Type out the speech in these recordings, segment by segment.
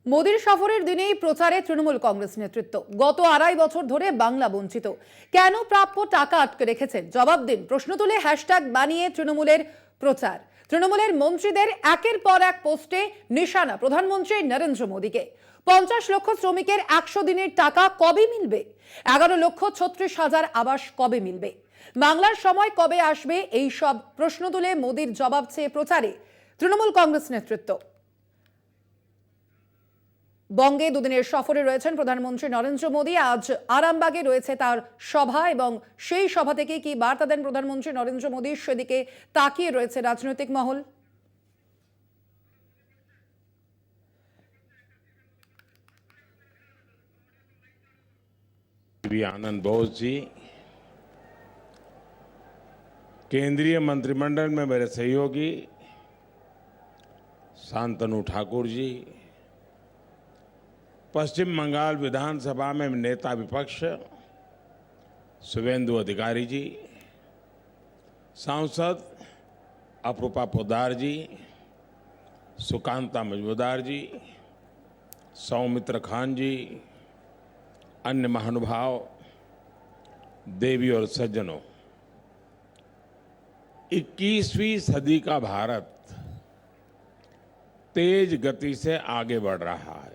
মোদির সফরের দিনেই প্রচারে তৃণমূল কংগ্রেস নেতৃত্ব। গত 2.5 বছর ধরে বাংলা বঞ্চিত, কেন প্রাপ্য টাকা আটকে রেখেছেন জবাব দিন প্রশ্ন তুলে হ্যাশট্যাগ বানিয়ে তৃণমূলের প্রচার। তৃণমূলের মন্ত্রীদের একের পর এক পোস্টে নিশানা প্রধানমন্ত্রী নরেন্দ্র মোদীকে। 50 লক্ষ শ্রমিকের 100 দিনের টাকা কবে মিলবে? 11,36,000 আবাস কবে মিলবে? বাংলার সময় কবে আসবে? এই সব প্রশ্ন তুলে মোদীর জবাব চেয়ে প্রচারে তৃণমূল কংগ্রেস নেতৃত্ব। বঙ্গে দুদিনের সফরে রয়েছেন প্রধানমন্ত্রী নরেন্দ্র মোদী। আজ আরামবাগে রয়েছে তার সভা এবং সেই সভা থেকে কি বার্তা দেন প্রধানমন্ত্রী নরেন্দ্র মোদী, সেদিকে তাকিয়ে রয়েছে রাজনৈতিক মহল। आनंद बोस जी, केंद्रीय मंत्रिमंडल में मेरे सहयोगी शांतनु ठाकुर जी, पश्चिम बंगाल विधानसभा में नेता विपक्ष शुभेंदु अधिकारी जी, सांसद अपूर्वा पोद्दार जी, सुकांता मजूमदार जी, सौमित्र खान जी, अन्य महानुभाव, देवी और सज्जनों, 21वीं सदी का भारत तेज गति से आगे बढ़ रहा है।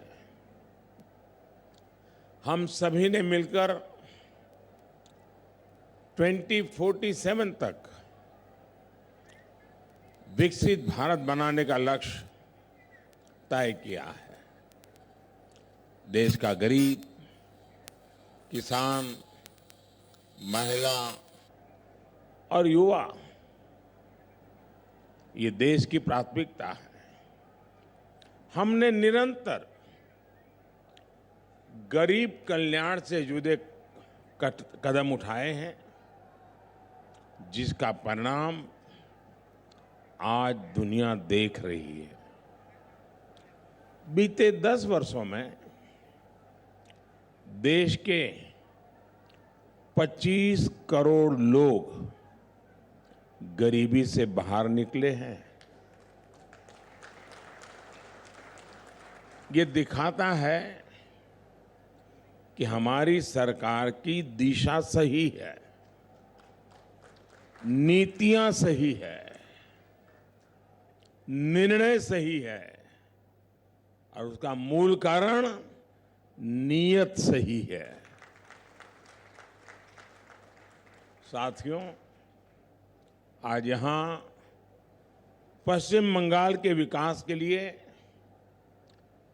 हम सभी ने मिलकर 2047 तक विकसित भारत बनाने का लक्ष्य तय किया है। देश का गरीब, किसान, महिला और युवा ये देश की प्राथमिकता है। हमने निरंतर गरीब कल्याण से जुड़े कदम उठाए हैं, जिसका परिणाम आज दुनिया देख रही है। बीते 10 वर्षों में देश के 25 करोड़ लोग गरीबी से बाहर निकले हैं। ये दिखाता है कि हमारी सरकार की दिशा सही है, नीतियां सही है, निर्णय सही है और उसका मूल कारण नीयत सही है। साथियों, आज यहां पश्चिम बंगाल के विकास के लिए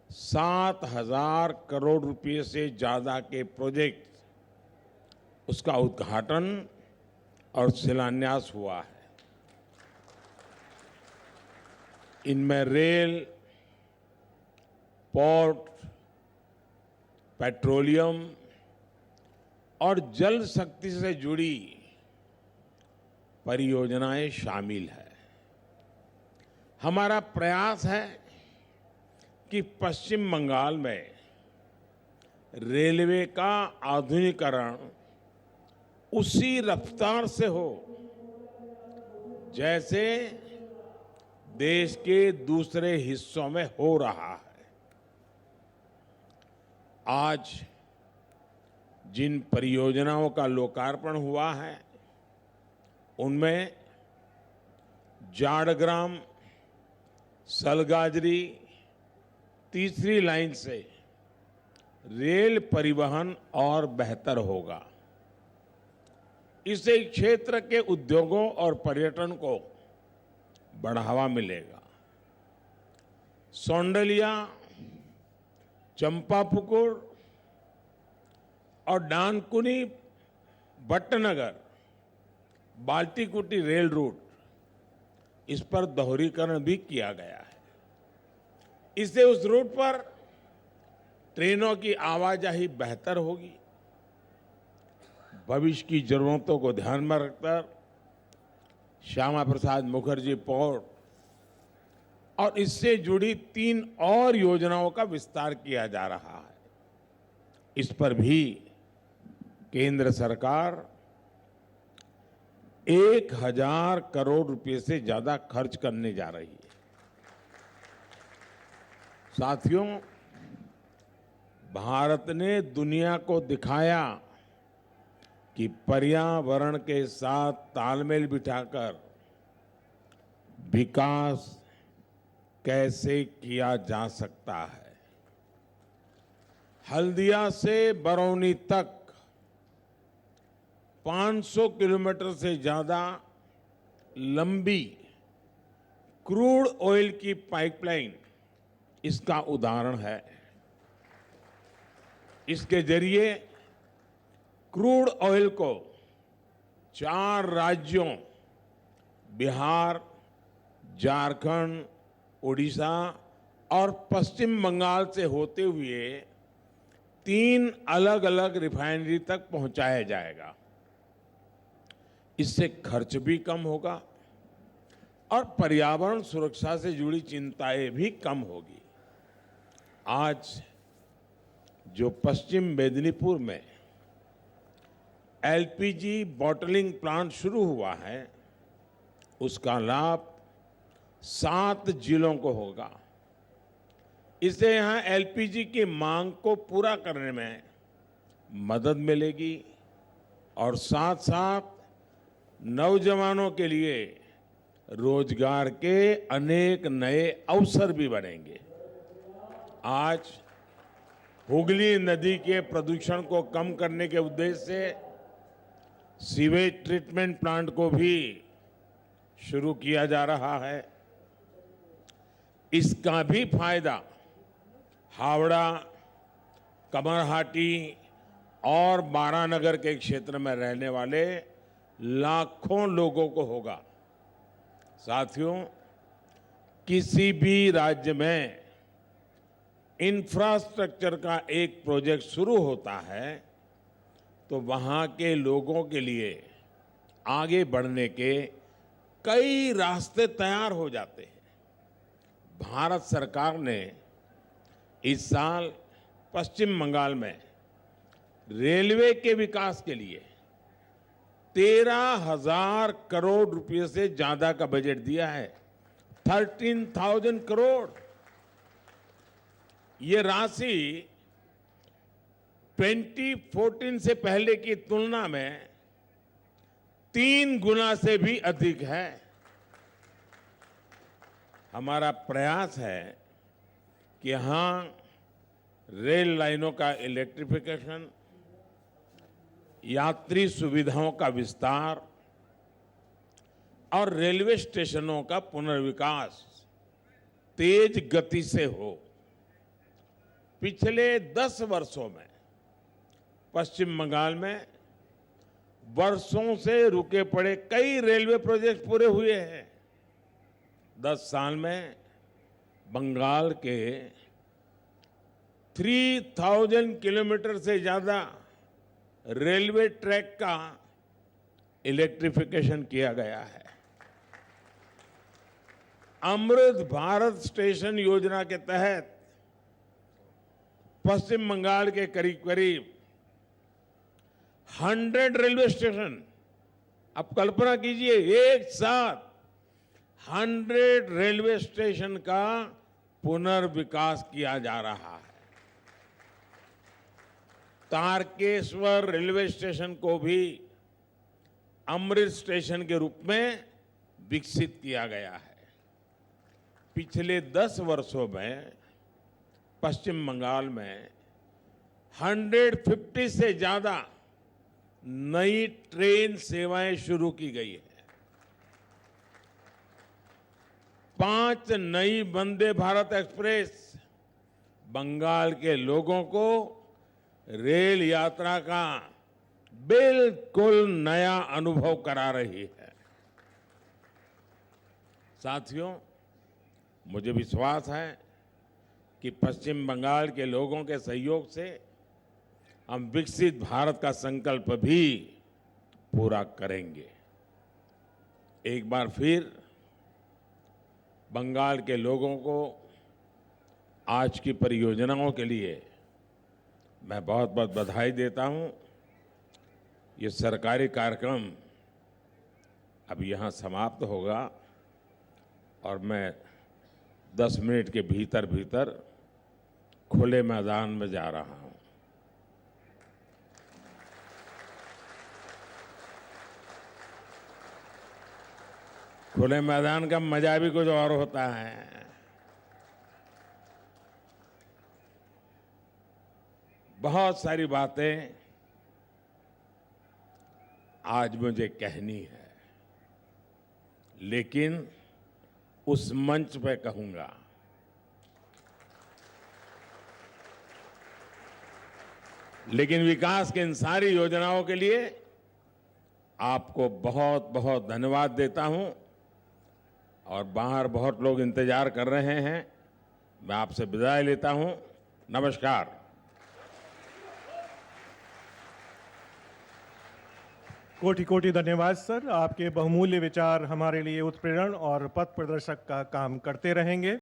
7,000 करोड़ रुपए से ज्यादा के प्रोजेक्ट, उसका उद्घाटन और शिलान्यास हुआ है। इनमें रेल, पोर्ट, पेट्रोलियम और जल शक्ति से जुड़ी परियोजनाएं शामिल है। हमारा प्रयास है कि पश्चिम बंगाल में रेलवे का आधुनिकीकरण उसी रफ्तार से हो जैसे देश के दूसरे हिस्सों में हो रहा है। आज जिन परियोजनाओं का लोकार्पण हुआ है उनमें जाड़ग्राम सलगाजरी तीसरी लाइन से रेल परिवहन और बेहतर होगा। इससे क्षेत्र के उद्योगों और पर्यटन को बढ़ावा मिलेगा। सौंडलिया, चंपापुकुर और डानकुनी भट्टनगर बाल्टीकुटी रेल रूट, इस पर दोहरीकरण भी किया गया है। इससे उस रूट पर ट्रेनों की आवाजाही बेहतर होगी। भविष्य की जरूरतों को ध्यान में रखकर श्यामा प्रसाद मुखर्जी पोर्ट और इससे जुड़ी 3 और योजनाओं का विस्तार किया जा रहा है। इस पर भी केंद्र सरकार 1,000 करोड़ रुपए से ज्यादा खर्च करने जा रही है। साथियों, भारत ने दुनिया को दिखाया कि पर्यावरण के साथ तालमेल बिठाकर विकास कैसे किया जा सकता है। हल्दिया से बरौनी तक 500 किलोमीटर से ज्यादा लंबी क्रूड ऑयल की पाइपलाइन इसका उदाहरण है। इसके जरिए क्रूड ऑयल को 4 राज्यों बिहार, झारखंड, उड़ीसा और पश्चिम बंगाल से होते हुए 3 अलग अलग रिफाइनरी तक पहुंचाया जाएगा। इससे खर्च भी कम होगा और पर्यावरण सुरक्षा से जुड़ी चिंताएं भी कम होगी। आज जो पश्चिम मेदिनीपुर में एलपीजी बॉटलिंग प्लांट शुरू हुआ है, उसका लाभ 7 जिलों को होगा। इससे यहां एलपीजी की मांग को पूरा करने में मदद मिलेगी और साथ साथ नौजवानों के लिए रोजगार के अनेक नए अवसर भी बनेंगे। आज हुगली नदी के प्रदूषण को कम करने के उद्देश्य से सीवेज ट्रीटमेंट प्लांट को भी शुरू किया जा रहा है। इसका भी फायदा हावड़ा, कमरहाटी और बारानगर के क्षेत्र में रहने वाले लाखों लोगों को होगा। साथियों, किसी भी राज्य में इंफ्रास्ट्रक्चर का एक प्रोजेक्ट शुरू होता है तो वहां के लोगों के लिए आगे बढ़ने के कई रास्ते तैयार हो जाते हैं। भारत सरकार ने इस साल पश्चिम बंगाल में रेलवे के विकास के लिए 13,000 करोड़ रुपए से ज्यादा का बजट दिया है। 13,000 करोड़। ये राशि 2014 से पहले की तुलना में 3 गुना से भी अधिक है। हमारा प्रयास है कि यहां रेल लाइनों का इलेक्ट्रिफिकेशन, यात्री सुविधाओं का विस्तार और रेलवे स्टेशनों का पुनर्विकास तेज गति से हो। पिछले 10 वर्षों में पश्चिम बंगाल में वर्षों से रुके पड़े कई रेलवे प्रोजेक्ट पूरे हुए हैं। 10 साल में बंगाल के 3,000 किलोमीटर से ज्यादा रेलवे ट्रैक का इलेक्ट्रिफिकेशन किया गया है। अमृत भारत स्टेशन योजना के तहत पश्चिम बंगाल के करीब करीब 100 रेलवे स्टेशन, आप कल्पना कीजिए, एक साथ 100 रेलवे स्टेशन का पुनर्विकास किया जा रहा है। तारकेश्वर रेलवे स्टेशन को भी अमृत स्टेशन के रूप में विकसित किया गया है। पिछले 10 वर्षों में पश्चिम बंगाल में 150 से ज्यादा नई ट्रेन सेवाएं शुरू की गई है। 5 नई वंदे भारत एक्सप्रेस बंगाल के लोगों को रेल यात्रा का बिल्कुल नया अनुभव करा रही है। साथियों, मुझे विश्वास है कि पश्चिम बंगाल के लोगों के सहयोग से हम विकसित भारत का संकल्प भी पूरा करेंगे। एक बार फिर बंगाल के लोगों को आज की परियोजनाओं के लिए मैं बहुत बहुत बधाई देता हूं। ये सरकारी कार्यक्रम अब यहाँ समाप्त होगा और मैं 10 मिनट के भीतर भीतर खुले मैदान में जा रहा हूं। खुले मैदान का मजा भी कुछ और होता है। बहुत सारी बातें आज मुझे कहनी है, लेकिन उस मंच पे कहूंगा। लेकिन विकास की इन सारी योजनाओं के लिए आपको बहुत बहुत धन्यवाद देता हूं, और बाहर बहुत लोग इंतजार कर रहे हैं। मैं आपसे विदाई लेता हूं। नमस्कार। कोटि कोटि धन्यवाद सर। आपके बहुमूल्य विचार हमारे लिए उत्प्रेरण और पथ प्रदर्शक का काम करते रहेंगे।